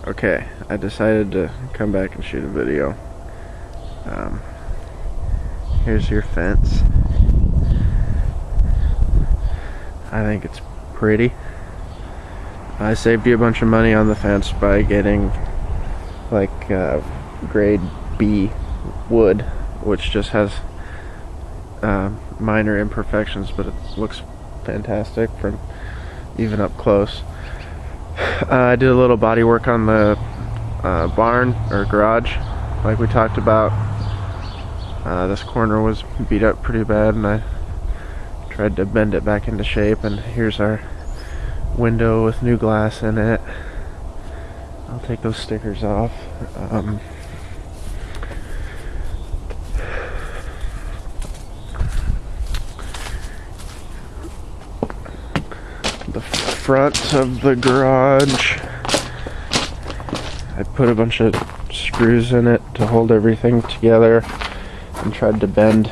Okay, I decided to come back and shoot a video. Here's your fence. I think it's pretty. I saved you a bunch of money on the fence by getting like grade B wood, which just has minor imperfections, but it looks fantastic from even up close. I did a little body work on the barn or garage, like we talked about. This corner was beat up pretty bad, and I tried to bend it back into shape. And here's our window with new glass in it. I'll take those stickers off. The front of the garage, I put a bunch of screws in it to hold everything together and tried to bend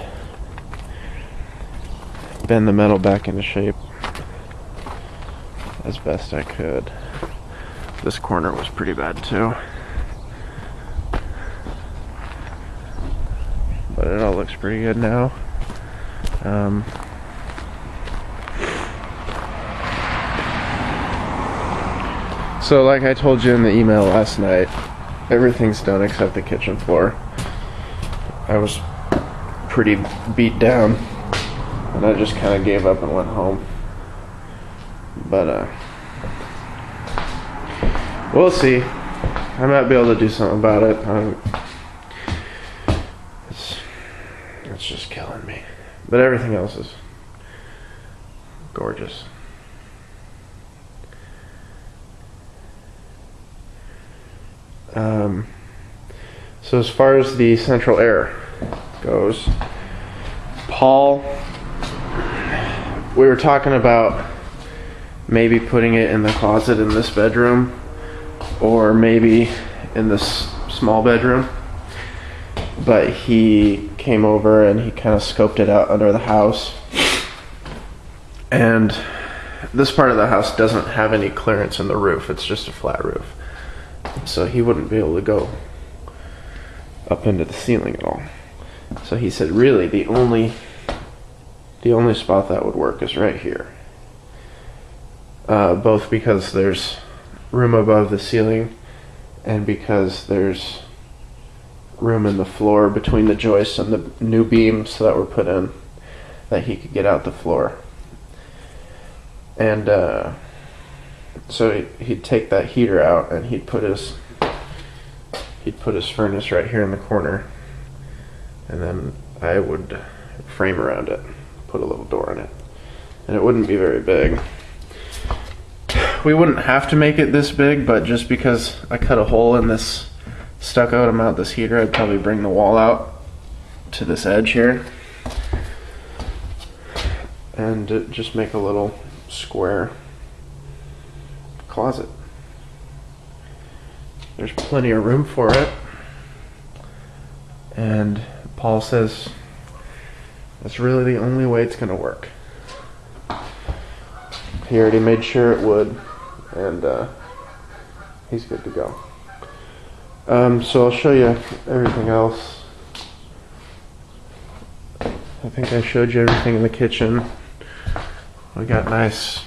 the metal back into shape as best I could. This corner was pretty bad too, but it all looks pretty good now. So like I told you in the email last night, everything's done except the kitchen floor. I was pretty beat down, and I just kind of gave up and went home. But we'll see. I might be able to do something about it. It's just killing me. But everything else is gorgeous. So as far as the central air goes, Paul, we were talking about maybe putting it in the closet in this bedroom, or maybe in this small bedroom, but he came over and he kind of scoped it out under the house, and this part of the house doesn't have any clearance in the roof. It's just a flat roof, so he wouldn't be able to go up into the ceiling at all. So he said really the only spot that would work is right here, both because there's room above the ceiling and because there's room in the floor between the joists and the new beams that were put in, that he could get out the floor. And so he'd take that heater out and he'd put his furnace right here in the corner, and then I would frame around it, put a little door in it, and it wouldn't be very big. We wouldn't have to make it this big, but just because I cut a hole in this stucco to mount this heater, I'd probably bring the wall out to this edge here and just make a little square closet. There's plenty of room for it, and Paul says that's really the only way it's going to work. He already made sure it would, and he's good to go. So I'll show you everything else. I think I showed you everything in the kitchen. We got nice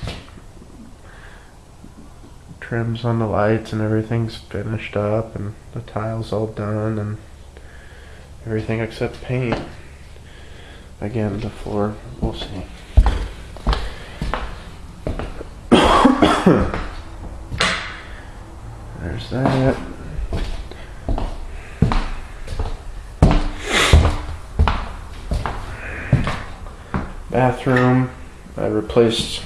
trims on the lights, and everything's finished up, and the tiles all done, and everything except paint. Again, the floor, we'll see. There's that. Bathroom, I replaced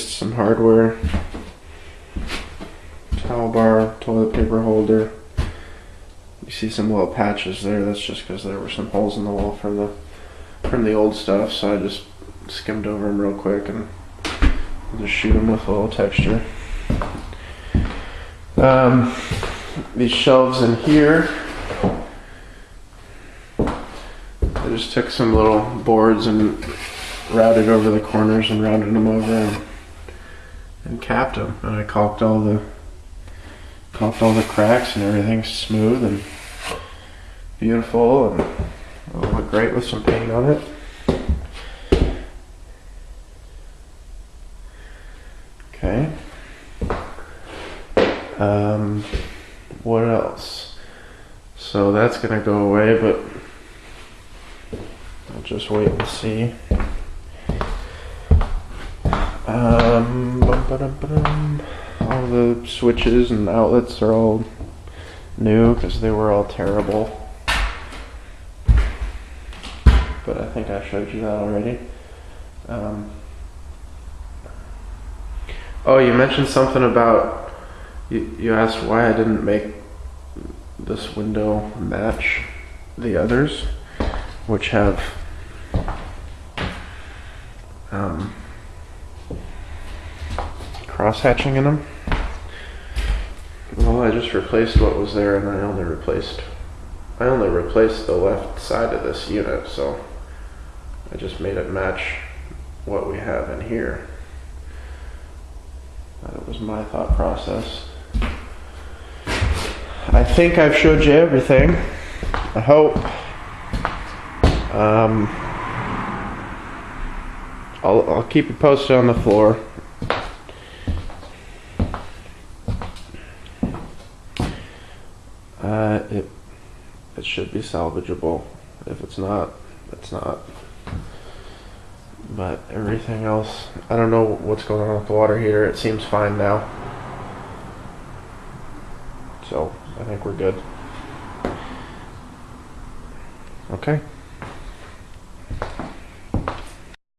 some hardware. Towel bar, toilet paper holder. You see some little patches there. That's just because there were some holes in the wall from the old stuff, so I just skimmed over them real quick and just shoot them with a little texture. These shelves in here, I just took some little boards and routed over the corners and rounded them over and capped them. And I caulked all the caulked all the cracks and everything's smooth and beautiful, and it'll look great with some paint on it. Okay. What else? So that's gonna go away, but I'll just wait and see. All the switches and outlets are all new because they were all terrible. But I think I showed you that already. Oh, you mentioned something about, you asked why I didn't make this window match the others, which have cross-hatching in them. Well, I just replaced what was there, and I only replaced the left side of this unit, so I just made it match what we have in here. That was my thought process. I think I've showed you everything. I hope. I'll keep you posted on the floor. It should be salvageable. If it's not, it's not. But everything else, I don't know what's going on with the water heater. It seems fine now. So I think we're good. Okay.